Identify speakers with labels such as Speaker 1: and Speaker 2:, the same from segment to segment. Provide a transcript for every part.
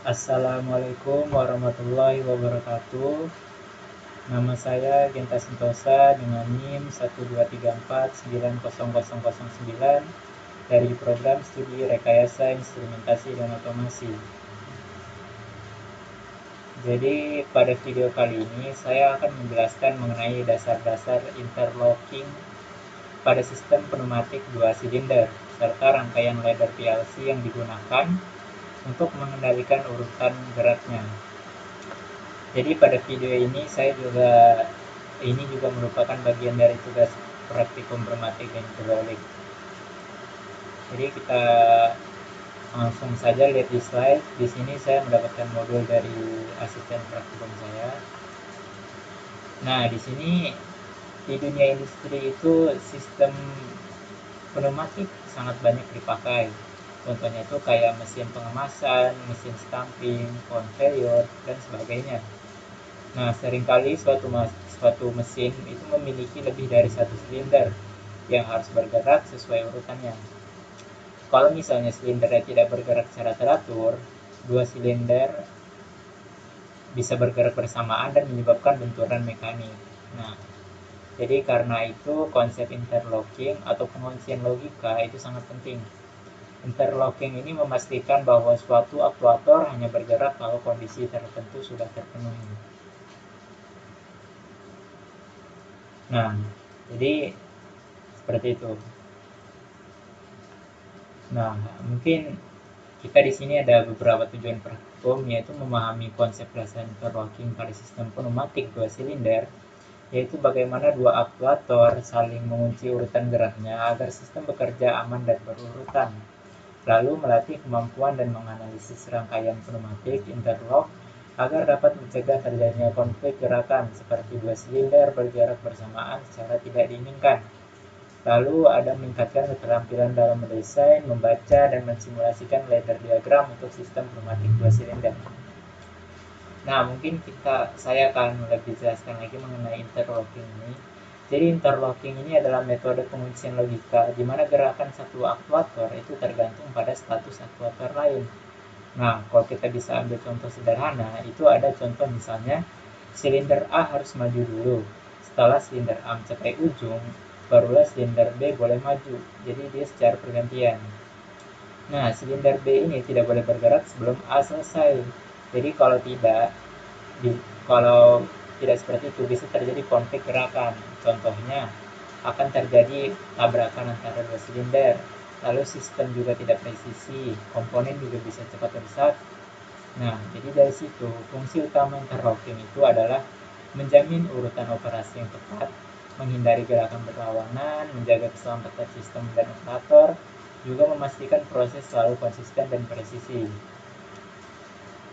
Speaker 1: Assalamualaikum warahmatullahi wabarakatuh. Nama saya Genta Sentosa dengan NIM 123490009 dari program studi Rekayasa Instrumentasi dan Otomasi. Jadi pada video kali ini saya akan menjelaskan mengenai dasar-dasar interlocking pada sistem pneumatik 2 silinder serta rangkaian ladder PLC yang digunakan untuk mengendalikan urutan geraknya. Jadi pada video ini juga merupakan bagian dari tugas praktikum pneumatik dan hidrolik. Jadi kita langsung saja lihat di slide. Di sini saya mendapatkan modul dari asisten praktikum saya. Nah, di sini di dunia industri itu sistem pneumatik sangat banyak dipakai. Contohnya itu kayak mesin pengemasan, mesin stamping, conveyor, dan sebagainya. Nah, seringkali suatu mesin itu memiliki lebih dari satu silinder yang harus bergerak sesuai urutannya. Kalau misalnya silindernya tidak bergerak secara teratur, dua silinder bisa bergerak bersamaan dan menyebabkan benturan mekanik. Nah, jadi karena itu konsep interlocking atau penguncian logika itu sangat penting. Interlocking ini memastikan bahwa suatu aktuator hanya bergerak kalau kondisi tertentu sudah terpenuhi. Nah, jadi seperti itu. Nah, mungkin kita di sini ada beberapa tujuan praktikum, yaitu memahami konsep dasar interlocking pada sistem pneumatik 2 silinder, yaitu bagaimana dua aktuator saling mengunci urutan geraknya agar sistem bekerja aman dan berurutan. Lalu melatih kemampuan dan menganalisis rangkaian pneumatik interlock agar dapat mencegah terjadinya konflik gerakan seperti dua silinder bergerak bersamaan secara tidak diinginkan. Lalu ada meningkatkan keterampilan dalam mendesain, membaca, dan mensimulasikan ladder diagram untuk sistem pneumatik 2 silinder. Nah, mungkin saya akan lebih jelaskan lagi mengenai interlocking ini. Jadi interlocking ini adalah metode penguncian logika di mana gerakan satu aktuator itu tergantung pada status aktuator lain. Nah, kalau kita bisa ambil contoh sederhana, itu ada contoh misalnya silinder A harus maju dulu. Setelah silinder A mencapai ujung, barulah silinder B boleh maju. Jadi dia secara pergantian. Nah, silinder B ini tidak boleh bergerak sebelum A selesai. Jadi kalau tidak seperti itu bisa terjadi konflik gerakan. Contohnya akan terjadi tabrakan antara dua silinder. Lalu sistem juga tidak presisi, komponen juga bisa cepat rusak. Nah, jadi dari situ fungsi utama interlocking itu adalah menjamin urutan operasi yang tepat, menghindari gerakan berlawanan, menjaga keselamatan sistem dan operator, juga memastikan proses selalu konsisten dan presisi.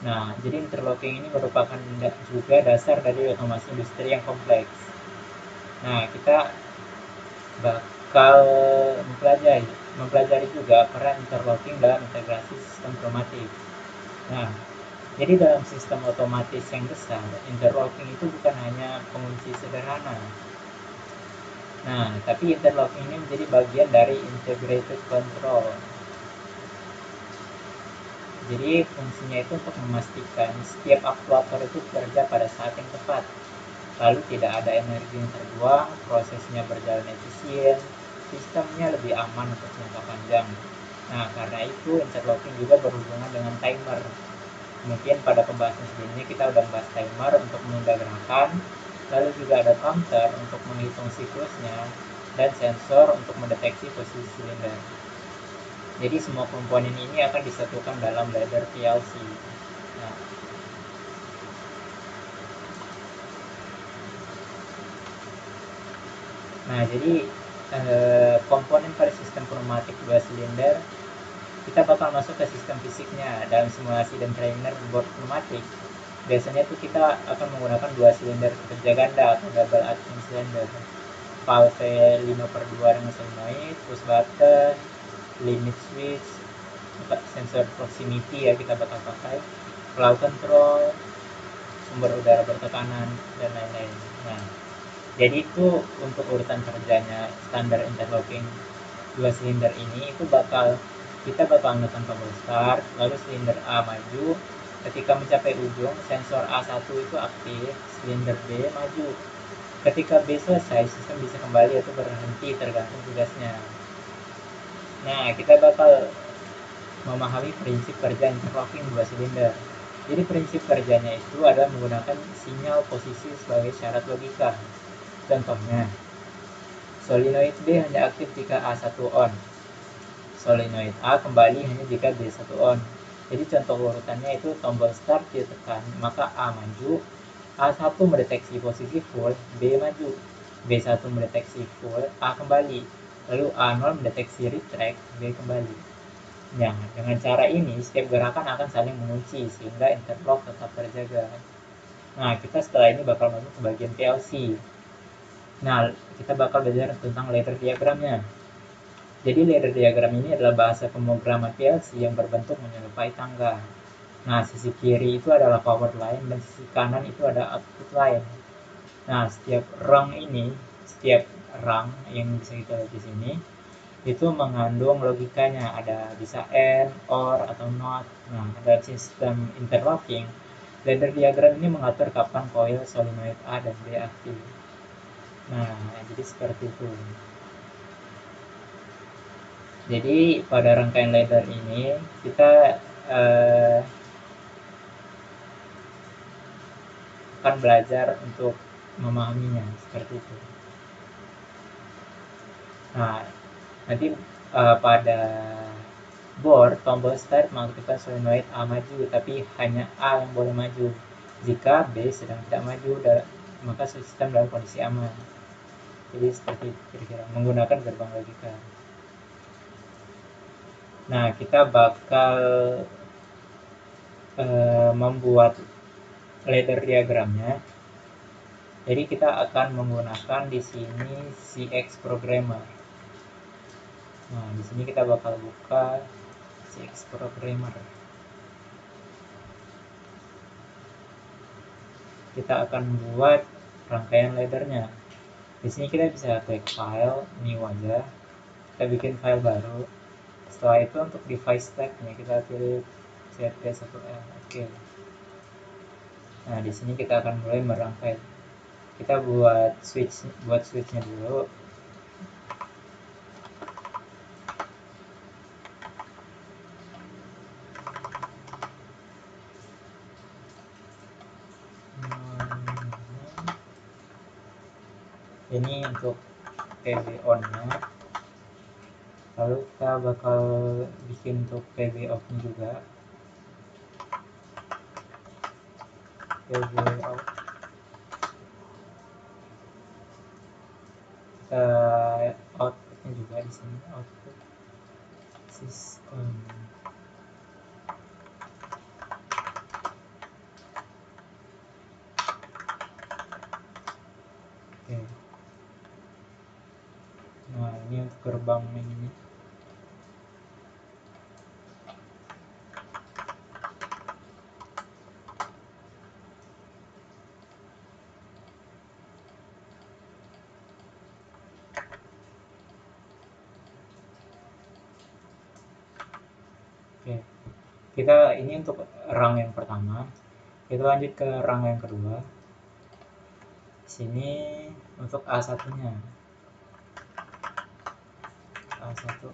Speaker 1: Nah, jadi interlocking ini merupakan juga dasar dari otomasi industri yang kompleks. Nah, kita bakal mempelajari juga peran interlocking dalam integrasi sistem pneumatik. Nah, jadi dalam sistem otomatis yang besar, interlocking itu bukan hanya pengunci sederhana. Nah, tapi interlocking ini menjadi bagian dari integrated control. Jadi fungsinya itu untuk memastikan setiap aktuator itu bekerja pada saat yang tepat. Lalu tidak ada energi yang terbuang, prosesnya berjalan efisien, sistemnya lebih aman untuk jangka panjang. Nah, karena itu interlocking juga berhubungan dengan timer. Mungkin pada pembahasan sebelumnya kita udah bahas timer untuk menunda gerakan, lalu juga ada counter untuk menghitung siklusnya, dan sensor untuk mendeteksi posisi silinder. Jadi semua komponen ini akan disatukan dalam ladder PLC. Nah, jadi komponen pada sistem pneumatik 2 silinder kita bakal masuk ke sistem fisiknya. Dalam simulasi dan trainer board pneumatik, biasanya itu kita akan menggunakan 2 silinder kerja ganda atau double action cylinder, valve 5/2 dengan solenoid, push button, limit switch, sensor proximity ya kita bakal pakai, flow control, sumber udara bertekanan, dan lain-lain. Nah, jadi itu untuk urutan kerjanya standar interlocking 2 silinder ini itu kita bakal menekan tombol start, lalu silinder A maju, Ketika mencapai ujung, sensor A1 itu aktif, silinder B maju. Ketika B selesai, sistem bisa kembali atau berhenti tergantung tugasnya. Nah, kita bakal memahami prinsip kerja interlocking dua silinder. Jadi prinsip kerjanya itu adalah menggunakan sinyal posisi sebagai syarat logika. Contohnya, solenoid B hanya aktif jika A1 on. Solenoid A kembali hanya jika B1 on. Jadi contoh urutannya itu tombol start ditekan, maka A maju, A1 mendeteksi posisi full, B maju, B1 mendeteksi full, A kembali, lalu A0 mendeteksi retract, B kembali. Nah, dengan cara ini setiap gerakan akan saling mengunci sehingga interlock tetap terjaga. Nah, kita setelah ini bakal masuk ke bagian PLC. Nah, kita bakal belajar tentang ladder diagramnya. Jadi ladder diagram ini adalah bahasa pemrograman PLC yang berbentuk menyerupai tangga. Nah, sisi kiri itu adalah power line dan sisi kanan itu ada output line. Nah, setiap rung yang bisa kita lihat di sini itu mengandung logikanya, ada bisa AND, OR atau NOT. Nah, ada sistem interlocking. Ladder diagram ini mengatur kapan coil solenoid A dan B aktif. Nah, jadi seperti itu. Jadi pada rangkaian ladder ini kita akan belajar untuk memahaminya seperti itu. Nah, nanti pada board tombol start mengaktifkan solenoid A maju, tapi hanya A yang boleh maju. Jika B sedang tidak maju, maka sistem dalam kondisi aman. Jadi seperti kira-kira menggunakan gerbang logika. Nah, kita bakal membuat ladder diagramnya. Jadi kita akan menggunakan di sini CX Programmer. Nah, di sini kita bakal buka CX Programmer. Kita akan buat rangkaian laddernya. Di sini kita bisa klik file, new aja. Kita bikin file baru. Setelah itu untuk device tag-nya kita pilih ZD1L. Oke. Nah, di sini kita akan mulai merangkai. Kita buat switch-nya dulu. Ini untuk PB on-nya. Lalu kita bakal bikin untuk PB off-nya juga. PB off. Kita outputnya juga di sini, output sistem. Oke. Nah, ini untuk gerbang ini. Oke. Kita ini untuk rung yang pertama. Kita lanjut ke rung yang kedua. Sini untuk A1-nya. A1.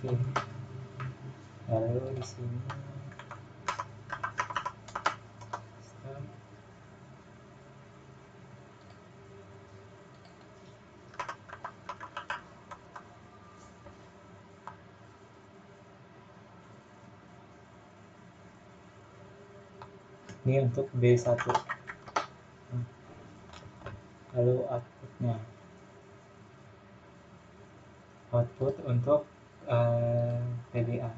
Speaker 1: Oke. Lalu di sini sistem. Ini untuk B1. Lalu outputnya. Output untuk PBA.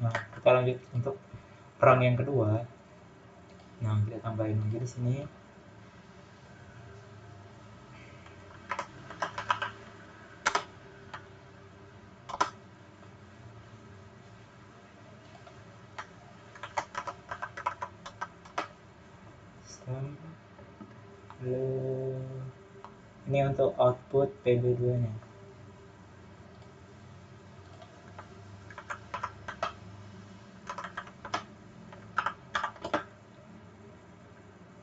Speaker 1: Nah, kita lanjut untuk rung yang kedua. Nah, kita tambahin lagi di sini. Lalu ini untuk output PB2 nya.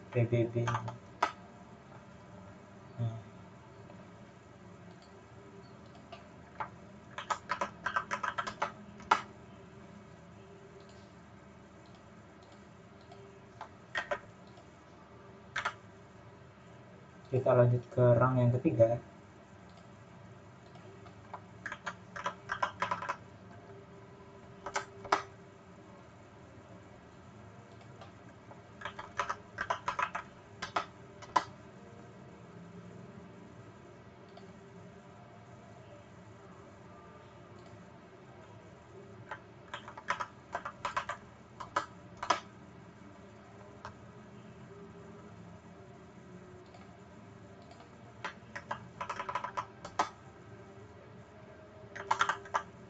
Speaker 1: PBB. Nah, kita lanjut ke rang yang ketiga.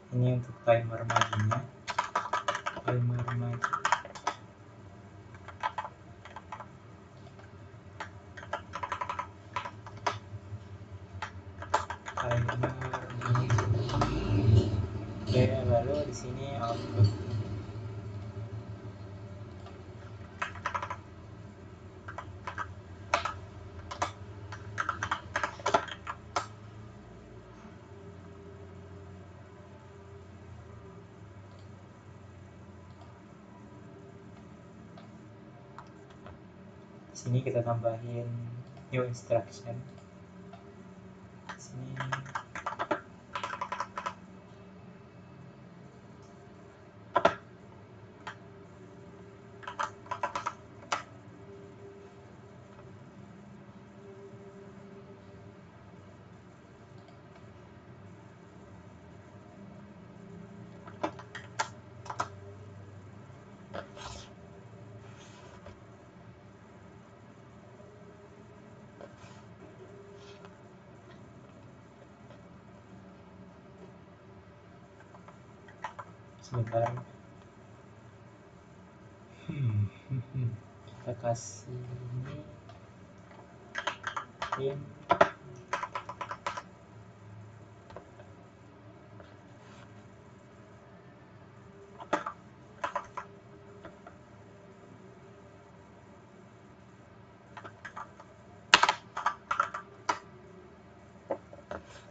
Speaker 1: Ini untuk timer majunya. Timer maju. Timer maju. Oke, lalu di sini output. Sini kita tambahin new instruction. Sini sebentar. Kita kasih ini in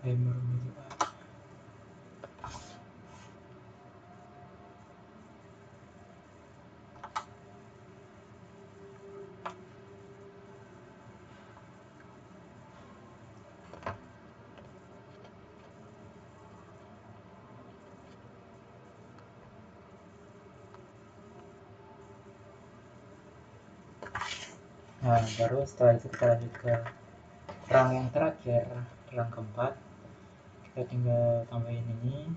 Speaker 1: timer maju. Nah, baru setelah itu kita lanjut ke rang yang terakhir, rang keempat. Kita tinggal tambahin ini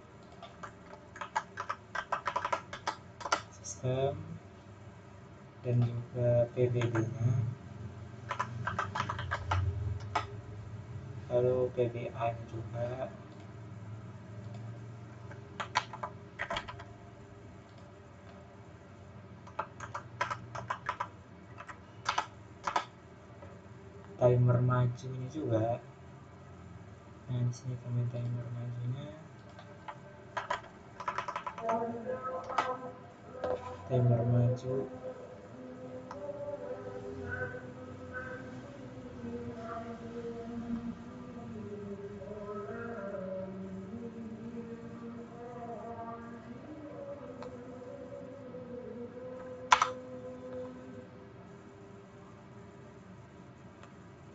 Speaker 1: sistem dan juga PBB-nya, lalu PBA-nya juga. Timer majunya juga. Nah, di sini tambahin timer majunya. Timer maju.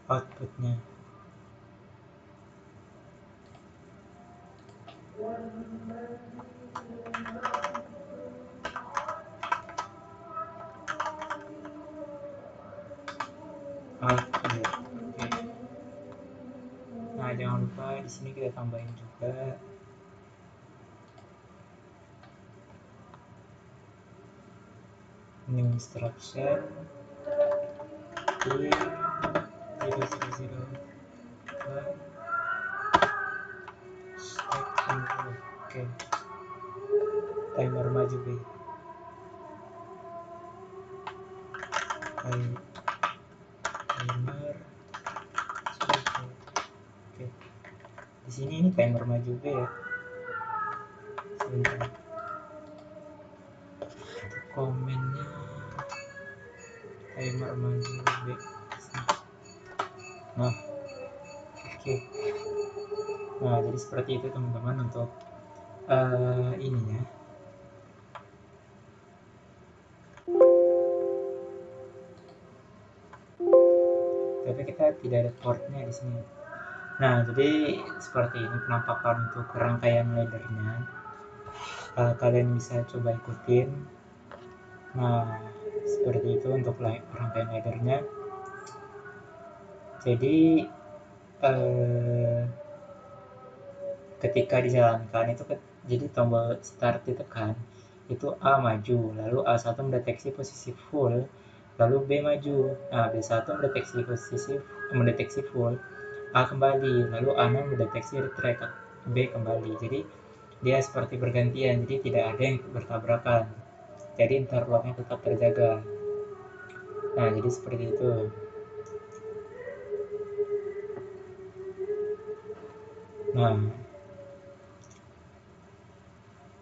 Speaker 1: Outputnya. Oke. Nah, jangan lupa di sini kita tambahin juga new instruction in 0001 stack info. Oke. Timer maju B. Timer sini ini timer maju B ya. Sebentar. Komennya timer maju B. Nah, oke. Nah, jadi seperti itu teman-teman untuk ininya. Tapi kita tidak ada portnya di sini. Nah, jadi seperti ini penampakan untuk rangkaian laddernya. Kalian bisa coba ikutin. Nah, seperti itu untuk rangkaian laddernya. Jadi ketika dijalankan itu jadi tombol start ditekan, itu A maju, lalu A1 mendeteksi posisi full, lalu B maju. Nah, B1 mendeteksi full, A kembali, lalu A6 mendeteksi retract, B kembali. Jadi dia seperti bergantian, jadi tidak ada yang bertabrakan. Jadi interlocknya tetap terjaga. Nah, jadi seperti itu. Nah,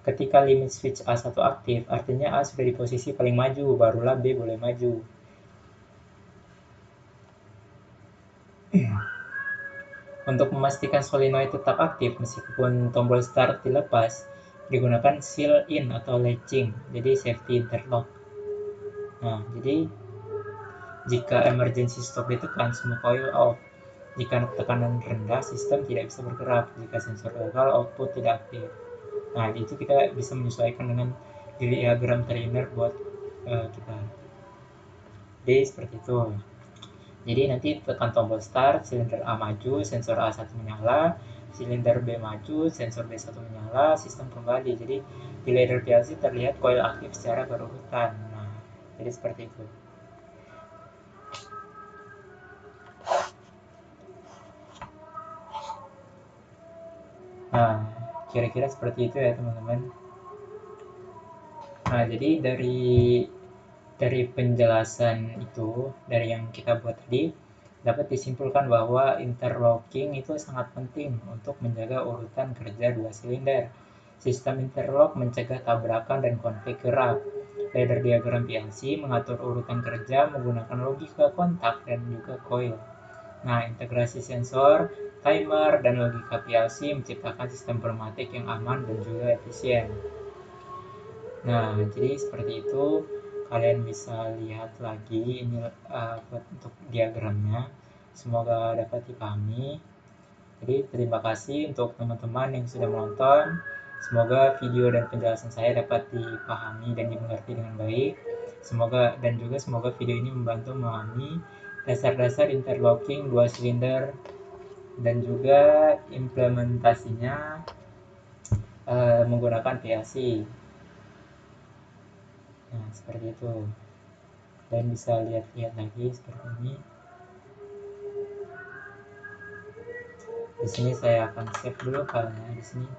Speaker 1: ketika limit switch A1 aktif, artinya A sudah di posisi paling maju, barulah B boleh maju. Untuk memastikan solenoid tetap aktif meskipun tombol start dilepas, digunakan seal in atau latching, jadi safety interlock. Nah, jadi jika emergency stop ditekan, semua coil off. Jika tekanan rendah, sistem tidak bisa bergerak. Jika sensor gagal, output tidak aktif. Nah, itu kita bisa menyesuaikan dengan diagram trainer buat kita. Jadi seperti itu. Jadi nanti tekan tombol start, silinder A maju, sensor A1 menyala, silinder B maju, sensor B1 menyala, sistem kembali. Jadi di ladder PLC terlihat coil aktif secara berurutan. Nah, jadi seperti itu. Nah, kira-kira seperti itu ya teman-teman. Nah, jadi dari penjelasan itu, dari yang kita buat tadi, dapat disimpulkan bahwa interlocking itu sangat penting untuk menjaga urutan kerja dua silinder. Sistem interlock mencegah tabrakan dan konflik gerak. Ladder diagram PLC mengatur urutan kerja menggunakan logika kontak dan juga coil. Nah, integrasi sensor, timer, dan logika PLC menciptakan sistem pneumatik yang aman dan juga efisien. Nah, jadi seperti itu. Kalian bisa lihat lagi ini untuk diagramnya. Semoga dapat dipahami. Jadi terima kasih untuk teman-teman yang sudah menonton. Semoga video dan penjelasan saya dapat dipahami dan dimengerti dengan baik. Semoga video ini membantu memahami dasar-dasar interlocking dua silinder dan juga implementasinya menggunakan PLC. Nah, seperti itu. Kalian bisa lihat-lihat lagi seperti ini. Di sini saya akan save dulu filenya. Di sini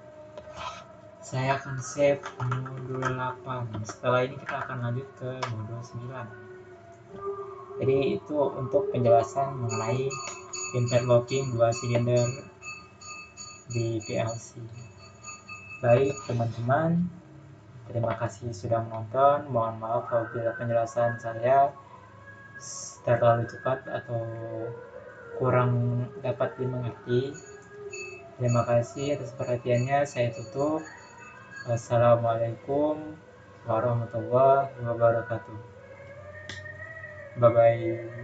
Speaker 1: saya akan save modul 8. Setelah ini kita akan lanjut ke modul 9. Jadi itu untuk penjelasan mengenai interlocking dua silinder di PLC. Baik teman-teman, terima kasih sudah menonton. Mohon maaf apabila penjelasan saya terlalu cepat atau kurang dapat dimengerti. Terima kasih atas perhatiannya. Saya tutup. Wassalamualaikum warahmatullahi wabarakatuh. Bye bye.